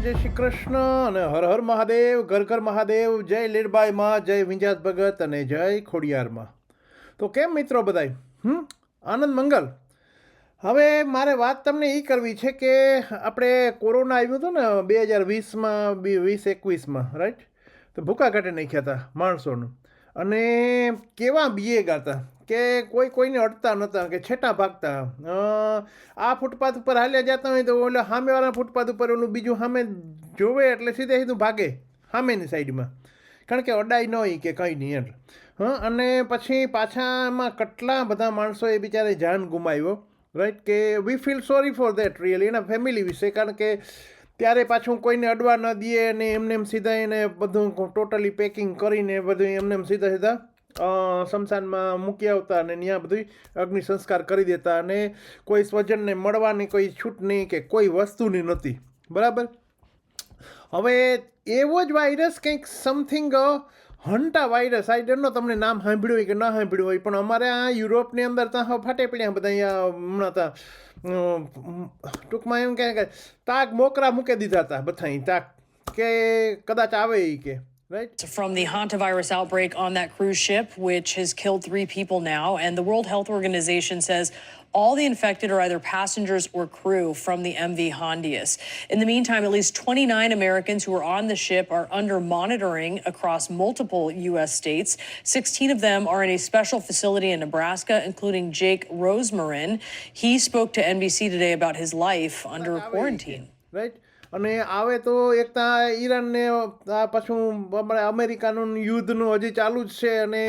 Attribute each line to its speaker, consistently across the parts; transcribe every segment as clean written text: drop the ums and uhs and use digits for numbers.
Speaker 1: જય શ્રી કૃષ્ણ અને હર હર મહાદેવ, ઘર ઘર મહાદેવ, જય લીરબાઈમાં, જય વિંજાત ભગત અને જય ખોડિયારમાં. તો કેમ મિત્રો બધાય? આનંદ મંગલ. હવે મારે વાત તમને એ કરવી છે કે આપણે કોરોના આવ્યું હતું ને 2020માં 2021માં, રાઈટ? તો ભૂકા કાઢી નાખ્યા હતા માણસોનું. અને કેવા બીએ ગાતા કે કોઈને અડતા નહોતા કે છેટા ભાગતા. આ ફૂટપાથ ઉપર હાલ્યા જતા હોય તો ઓલા સામેવાળા ફૂટપાથ ઉપર ઓલું બીજું સામે જોવે એટલે સીધે સીધું ભાગે સામેની સાઈડમાં, કારણ કે અડાઈ ન હોય કે કંઈ નહીં એટલે. અને પછી પાછામાં કેટલા બધા માણસોએ બિચારે જાન ગુમાવ્યો, રાઈટ? કે વી feel sorry for that really, એના ફેમિલી વિશે, કારણ કે ત્યારે પાછું કોઈને અડવા ન દે અને એમને એમ સીધા એને બધું ટોટલી પેકિંગ કરીને બધું એમને એમ સીધા સીધા શમશાનમાં મૂકી આવતા અને ત્યાં બધું અગ્નિ સંસ્કાર કરી દેતા અને કોઈ સ્વજનને મળવાની કોઈ છૂટ નહીં કે કોઈ વસ્તુની નહોતી, બરાબર? હવે એવો જ વાયરસ કંઈક something hanta virus, I don't know તમને નામ સાંભળ્યું હોય કે ન સાંભળ્યું હોય, પણ અમારે આ યુરોપની અંદર ત્યાં ફાટે પડ્યા બધા. અહીંયા હમણાં ત્યાં ટૂંકમાં એમ કે તાક મોકરા મૂકી દીધા હતા બધા તાક કે કદાચ આવે એ કે, right?
Speaker 2: From the hantavirus outbreak on that cruise ship, which has killed 3 people now. And the World Health Organization says all the infected are either passengers or crew from the MV Hondius. In the meantime, at least 29 Americans who were on the ship are under monitoring across multiple U.S. states. 16 of them are in a special facility in Nebraska, including Jake Rosemarin. He spoke to NBC today about his life under quarantine.
Speaker 1: Right? અને આવે તો એક ત્યાં ઈરાનને પાછું અમેરિકાનું યુદ્ધનું હજી ચાલુ જ છે અને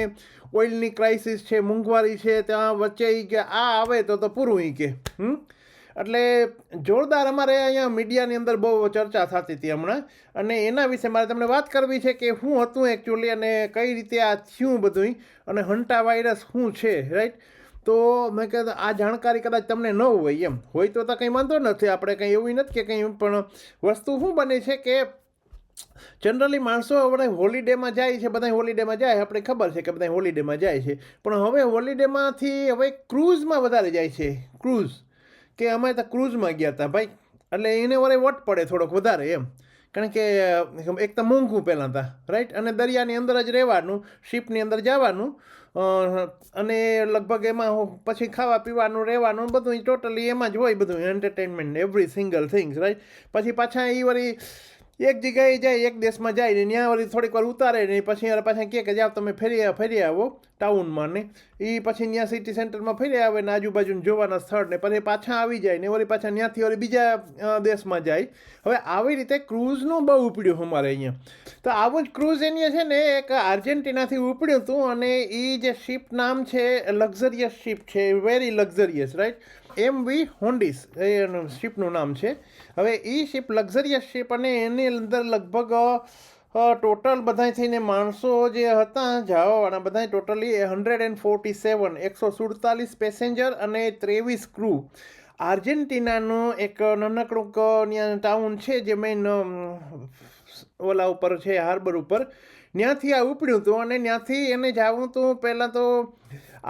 Speaker 1: ઓઇલની ક્રાઇસિસ છે, મોંઘવારી છે, ત્યાં વચ્ચે એ કે આ આવે તો પૂરું એ કે. એટલે જોરદાર અમારે અહીંયા મીડિયાની અંદર બહુ ચર્ચા થતી હતી હમણાં, અને એના વિશે મારે તમને વાત કરવી છે કે શું હતું એકચ્યુઅલી અને કઈ રીતે આ થયું બધું, અને હંટા વાયરસ શું છે, રાઈટ? તો મેં કહેતા આ જાણકારી કદાચ તમને ન હોય, એમ હોય તો કંઈ વાંધો નથી, આપણે કંઈ એવું નથી કે કંઈ, પણ વસ્તુ શું બને છે કે જનરલી માણસો હવે હોલિડેમાં જાય છે, બધા હોલિડેમાં જાય, આપણે ખબર છે કે બધા હોલિડેમાં જાય છે, પણ હવે હોલિડેમાંથી હવે ક્રૂઝમાં વધારે જાય છે. ક્રૂઝ કે અમે તો ક્રૂઝમાં ગયા હતા ભાઈ, એટલે એને વરે વટ પડે થોડોક વધારે એમ, કારણ કે એક તો મોંઘું પહેલાં હતા, રાઈટ? અને દરિયાની અંદર જ રહેવાનું, શિપની અંદર જવાનું, અને લગભગ એમાં પછી ખાવા પીવાનું, રહેવાનું, બધું ટોટલી એમાં જ હોય, બધું entertainment, every single things, right? પછી પાછા એ વળી એક જગ્યાએ જાય, એક દેશમાં જાય ને ત્યાં વળી થોડીક વાર ઉતારે ને પછી પાછા કહે કે જાઓ તમે ફરી આવો ટાઉનમાં, ને એ પછી ત્યાં સિટી સેન્ટરમાં ફરી આવે ને આજુબાજુને જોવાના સ્થળ, ને પછી પાછા આવી જાય ને વળી પાછા ત્યાંથી વળી બીજા દેશમાં જાય. હવે આવી રીતે ક્રૂઝનું બહુ ઉપડ્યું અમારે અહીંયા. તો આવું જ ક્રૂઝ એની છે ને એક આર્જેન્ટિનાથી ઉપડ્યું હતું, અને એ જે શિપ નામ છે, લક્ઝરિયસ શિપ છે, વેરી લક્ઝરિયસ, રાઈટ? MV હોન્ડિસ એ શિપનું નામ છે. હવે એ શિપ લક્ઝરિયસ શિપ, અને એની અંદર લગભગ ટોટલ બધા થઈને માણસો જે હતા જવાવાળા બધા ટોટલી 147, 147 પેસેન્જર અને 23 ક્રૂ. આર્જેન્ટિનાનું એક નાનકડું ત્યાં ટાઉન છે જે મેઇન ઓલા ઉપર છે, હાર્બર ઉપર, ત્યાંથી આ ઉપડ્યું હતું. અને ત્યાંથી એને જવું હતું પહેલાં તો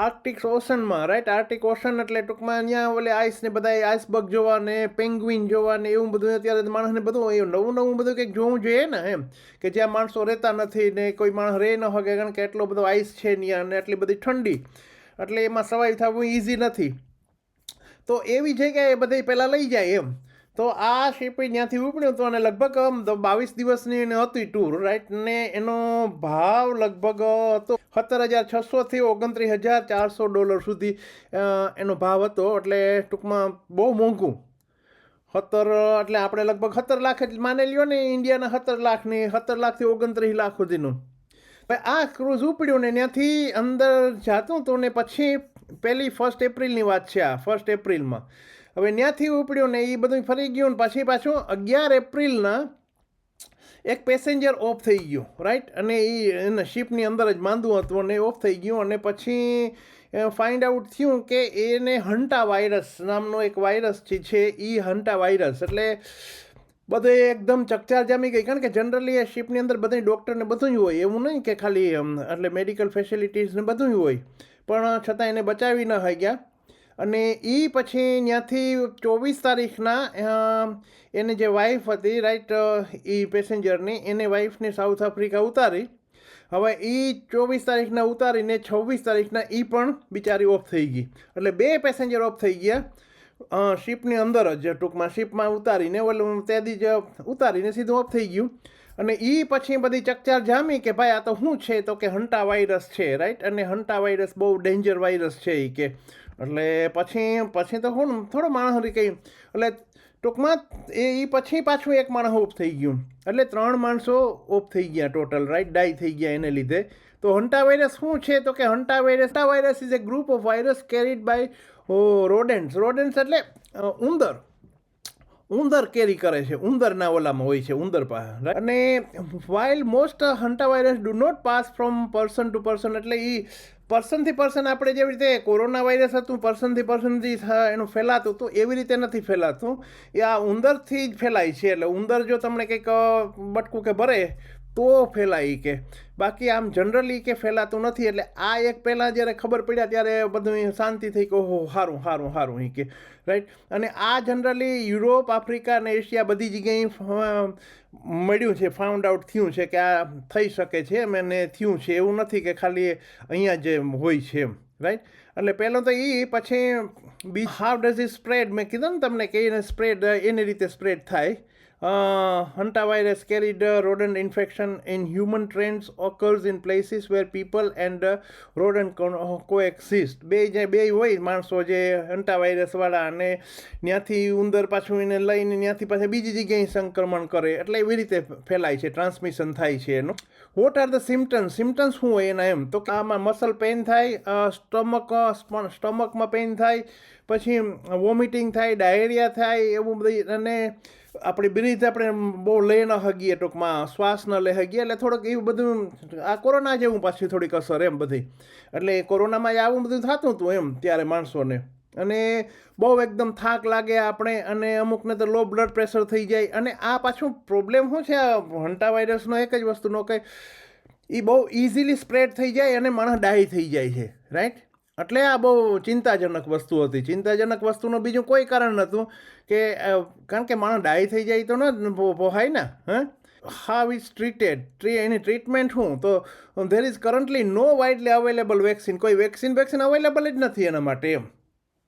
Speaker 1: આર્કટિક ઓશનમાં, રાઈટ? આર્કટિક ઓશન એટલે ટૂંકમાં ત્યાં ઓલે આઈસ ને બધા આઈસબર્ગ જોવા ને પેંગ્વિન જોવા ને એવું બધું. અત્યારે માણસને બધું એવું નવું બધું કંઈક જોવું જોઈએ ને, એમ કે જ્યાં માણસો રહેતા નથી ને કોઈ માણસ રહે ન શકે, કારણ કે એટલો બધો આઈસ છે ત્યાં ને એટલી બધી ઠંડી, એટલે એમાં સવાઈ થવું ઇઝી નથી. તો એવી જગ્યાએ બધે પહેલાં લઈ જાય એમ. તો આ શિપ ત્યાંથી ઉપડ્યું હતું અને લગભગ 22 દિવસની એને હતી ટૂર, રાઈટ? ને એનો ભાવ લગભગ હતો $17,600 થી $29,400 સુધી એનો ભાવ હતો. એટલે ટૂંકમાં બહુ મોંઘું. 17 એટલે આપણે લગભગ 17 લાખ જ માની લ્યો ને, ઇન્ડિયાના 17 લાખની, 17 લાખથી 29 લાખ સુધીનું. ભાઈ આ ક્રૂઝ ઉપડ્યું ને ત્યાંથી અંદર જાતું હતું, ને પછી 1 એપ્રિલની વાત છે આ, 1 એપ્રિલમાં. હવે ત્યાંથી ઉપડ્યું ને એ બધું ફરી ગયું, ને પછી પાછું 11 એપ્રિલના એક પેસેન્જર ઓફ થઈ ગયું, રાઈટ? અને એના શિપની અંદર જ માંદું હતું અને ઓફ થઈ ગયું. અને પછી ફાઇન્ડ આઉટ થયું કે એને હંટા વાયરસ નામનો એક વાયરસ છે, એ હંટા વાયરસ. એટલે બધે એકદમ ચકચાર જામી ગઈ, કારણ કે જનરલી એ શિપની અંદર બધા ડૉક્ટરને બધું હોય, એવું નહીં કે ખાલી એટલે મેડિકલ ફેસિલિટીઝ ને બધું હોય, પણ છતાં એને બચાવી ન શક્યા. અને એ પછી ત્યાંથી 24 તારીખના એની જે વાઈફ હતી રાઈટ એ પેસેન્જરની એને વાઈફને સાઉથ આફ્રિકા ઉતારી. હવે એ 24 તારીખના ઉતારીને 26 તારીખના એ પણ બિચારી ઓફ થઈ ગઈ. એટલે 2 પેસેન્જર ઓફ થઈ ગયા શિપની અંદર જ, ટૂંકમાં શિપમાં ઉતારીને ઓલું ત્યાંથી જ ઉતારીને સીધું ઓફ થઈ ગયું. અને એ પછી બધી ચકચાર જામી કે ભાઈ આ તો શું છે, તો કે હંટા વાયરસ છે રાઈટ. અને હંટા વાયરસ બહુ ડેન્જર વાયરસ છે એ કે. એટલે પછી તો હું થોડો માણસ કંઈ એટલે ટૂંકમાં એ પછી પાછું એક માણસ ઓફ થઈ ગયું. એટલે 3 માણસો ઓફ થઈ ગયા ટોટલ રાઈટ, ડાઈ થઈ ગયા એને લીધે. તો હંટા વાયરસ શું છે, તો કે hanta virus is a group of virus carried by rodents. Rodents એટલે ઉંદર કેરી કરે છે, ઉંદરના ઓલામાં હોય છે, ઉંદર પાસે. અને while most hanta virus do not pass from person to person. એટલે એ પર્સનથી પર્સન આપણે જેવી રીતે કોરોના વાયરસ હતું પર્સનથી પર્સનથી એનું ફેલાતું હતું એવી રીતે નથી ફેલાતું. એ આ ઉંદરથી જ ફેલાય છે. એટલે ઉંદર જો તમને કંઈક બટકું કે ભરે તો ફેલાય કે, બાકી આમ જનરલી કે ફેલાતું નથી. એટલે આ એક પહેલાં જ્યારે ખબર પડ્યા ત્યારે બધું શાંતિ થઈ કે ઓહો સારું એ કે રાઈટ. અને આ જનરલી યુરોપ, આફ્રિકા અને એશિયા બધી જગ્યાએ મળ્યું છે, ફાઉન્ડ આઉટ થયું છે કે આ થઈ શકે છે અને થયું છે. એવું નથી કે ખાલી અહીંયા જ હોય છે એમ રાઈટ. એટલે પહેલો તો એ, પછી હાઉ ડઝ ઇટ સ્પ્રેડ, મેં કીધું ને તમને કે એને સ્પ્રેડ એની રીતે સ્પ્રેડ થાય. હંટા virus carried rodent infection in human trains occurs in places where people and rodent coexist. બે હોય માણસો જે હંટા વાયરસવાળા, અને ત્યાંથી ઉંદર પાછું એને લઈને ત્યાંથી પાછા બીજી જગ્યાએ સંક્રમણ કરે. એટલે એવી રીતે ફેલાય છે, ટ્રાન્સમિશન થાય છે એનું. વોટ આર ધ સિમ્ટમ્સ શું હોય એના એમ, તો આમાં મસલ પેઇન થાય, સ્ટમકમાં પેઇન થાય, પછી વોમિટિંગ થાય, ડાયરિયા થાય, એવું બધી. અને આપણી બ્રીથ આપણે બહુ લઈ ન હગીએ, ટૂંકમાં શ્વાસ ન લઈ હગીએ. એટલે થોડુંક એવું બધું આ કોરોના જેવું પાછી થોડીક અસર એમ બધી. એટલે કોરોનામાં આવું બધું થતું હતું એમ ત્યારે માણસોને. અને બહુ એકદમ થાક લાગે આપણે, અને અમુકને તો લો બ્લડ પ્રેશર થઈ જાય. અને આ પાછું પ્રોબ્લેમ શું છે આ હંટા વાયરસનો, એક જ વસ્તુનો કે એ બહુ ઇઝીલી સ્પ્રેડ થઈ જાય અને માણસ ડાઈ થઈ જાય છે રાઈટ. એટલે આ બહુ ચિંતાજનક વસ્તુ હતી. ચિંતાજનક વસ્તુનું બીજું કોઈ કારણ નહોતું કે કારણ કે માણસ ડાઈ થઈ જાય તો ન પોહાય ને. હાઉ ઇઝ ટ્રીટેડ, એની ટ્રીટમેન્ટ શું, તો there is currently no widely available vaccine. કોઈ વેક્સિન અવેલેબલ જ નથી એના માટે એમ.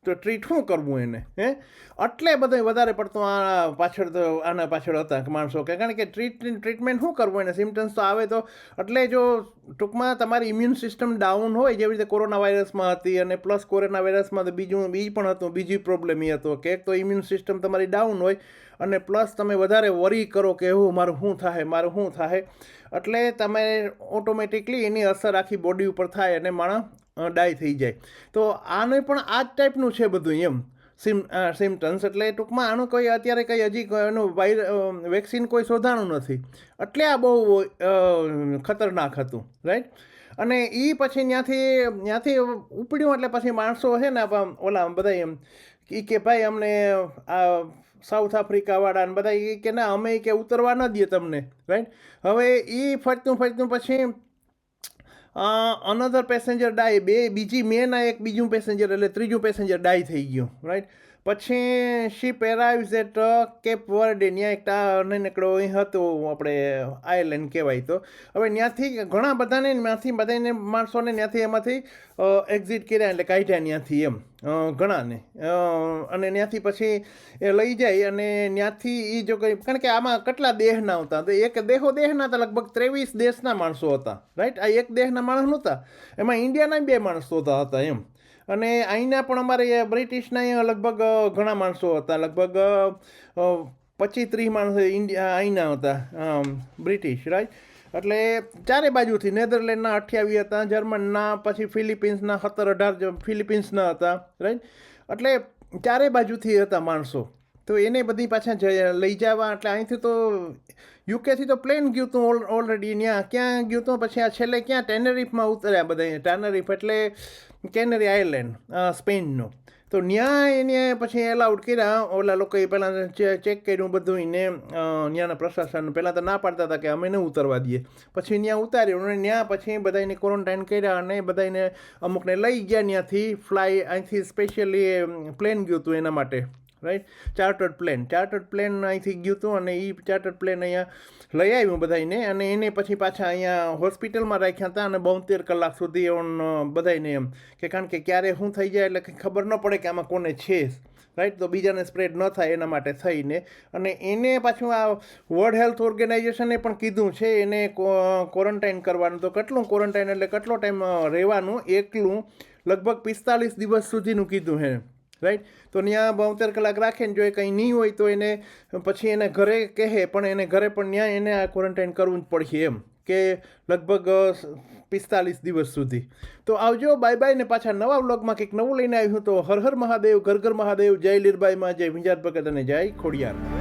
Speaker 1: તો ટ્રીટ શું કરવું એને એટલે બધું વધારે પડતું આના પાછળ હતા કે માણસો કે, કારણ કે ટ્રીટમેન્ટ શું કરવું એને, સિમ્ટમ્સ તો આવે તો. એટલે જો ટૂંકમાં તમારી ઇમ્યુન સિસ્ટમ ડાઉન હોય, જેવી રીતે કોરોના વાયરસમાં હતી, અને પ્લસ કોરોના વાયરસમાં તો પણ હતું, બીજી પ્રોબ્લેમ એ હતો કે એક તો ઇમ્યુન સિસ્ટમ તમારી ડાઉન હોય, અને પ્લસ તમે વધારે વરી કરો કે મારું શું થાય, એટલે તમે ઓટોમેટિકલી એની અસર આખી બોડી ઉપર થાય અને માણસ ડાય થઈ જાય. તો આને પણ આ જ ટાઈપનું છે બધું એમ સિમ્ટમ્સ. એટલે ટૂંકમાં આનું કોઈ અત્યારે કંઈ હજી એનું વેક્સિન કોઈ શોધાણું નથી. એટલે આ બહુ ખતરનાક હતું રાઈટ. અને એ પછી ત્યાંથી ઉપડ્યું. એટલે પછી માણસો છે ને ઓલા બધા એમ કે ભાઈ અમને આ સાઉથ આફ્રિકાવાળા બધા એ કે ના અમે કે ઉતરવા ન દઈએ તમને રાઈટ. હવે એ ફરતું પછી અનધર પેસેન્જર ડાય, બીજું પેસેન્જર એટલે ત્રીજું પેસેન્જર ડાય થઈ ગયું રાઈટ. પછી શિપ એરાઇવ્સ એટ કેપ વર્ડે, ત્યાં એક નાનકડો હતો આપણે આયર્લેન્ડ કહેવાય. તો હવે ત્યાંથી ઘણા બધાને માણસોને એમાંથી એક્ઝિટ કર્યા, એટલે કાઢ્યા ત્યાંથી એમ ઘણાને. અને ત્યાંથી પછી એ લઈ જાય, અને ત્યાંથી એ જો કંઈ, કારણ કે આમાં કેટલા દેશના હતા, તો એક દેશના હતા, લગભગ 23 દેશના માણસો હતા રાઈટ. આ એક દેશના માણસ નહોતા, એમાં ઇન્ડિયાના 2 માણસો હતા એમ. અને અહીંના પણ અમારે બ્રિટિશના અહીંયા લગભગ ઘણા માણસો હતા, લગભગ 25-30 માણસો અહીંના હતા બ્રિટિશ રાઈટ. એટલે ચારે બાજુથી નેધરલેન્ડના 28 હતા, જર્મનના, પછી ફિલિપિન્સના 17-18 ફિલિપિન્સના હતા રાઈટ. એટલે ચારે બાજુથી હતા માણસો. તો એને બધી પાછા લઈ જવા, એટલે અહીંથી તો યુકેથી તો પ્લેન ગયું હતું ઓલરેડી. ત્યાં ક્યાં ગયું હતું, પછી આ છેલ્લે ક્યાં ટેનરીફમાં ઉતર્યા બધા. ટેનરીફ એટલે કેનરી આઇલેન્ડ સ્પેનનો. તો ન્યા એને પછી એલાઉડ કર્યા ઓલા લોકોએ પહેલાં ચેક કર્યું બધું એને ત્યાંના પ્રશાસન પહેલાં તો ના પાડતા હતા કે અમે નહીં ઉતરવા દઈએ, પછી ત્યાં ઉતાર્યું અને ત્યાં પછી બધાને ક્વોરન્ટાઇન કર્યા અને બધાને અમુકને લઈ ગયા ત્યાંથી ફ્લાય અહીંથી સ્પેશિયલી પ્લેન ગયું હતું એના માટે, રાઈટ, ચાર્ટર્ડ પ્લેન અહીંથી ગયું હતું અને એ ચાર્ટર્ડ પ્લેન અહીંયા લઈ આવ્યું બધાને અને એને પછી પાછા અહીંયા હોસ્પિટલમાં રાખ્યા હતા અને 72 કલાક સુધી ઓન બધાને એમ કે કારણ કે ક્યારે શું થઈ જાય એટલે કંઈ ખબર ન પડે કે આમાં કોને છે, રાઈટ, તો બીજાને સ્પ્રેડ ન થાય એના માટે થઈને અને એને પાછું આ વર્લ્ડ હેલ્થ ઓર્ગેનાઇઝેશને પણ કીધું છે એને ક્વોરન્ટાઇન કરવાનું. તો કેટલું ક્વોરન્ટાઇન એટલે કેટલો ટાઈમ રહેવાનું, એકલું લગભગ 45 દિવસ સુધીનું કીધું છે, રાઈટ. તો ત્યાં 72 કલાક રાખે ને જો એ કંઈ નહીં હોય તો એને પછી એને ઘરે કહે પણ એને ઘરે પણ ત્યાં એને આ ક્વોરન્ટાઇન કરવું જ પડશે એમ કે લગભગ 45 દિવસ સુધી. તો આવજો, બાય બાય, ને પાછા નવા વ્લોગમાં કંઈક નવું લઈને આવ્યું. તો હર હર મહાદેવ, ઘર ઘર મહાદેવ, જય લીરબાઈમાં, જય વિંજાર ભગત અને જય ખોડિયાર.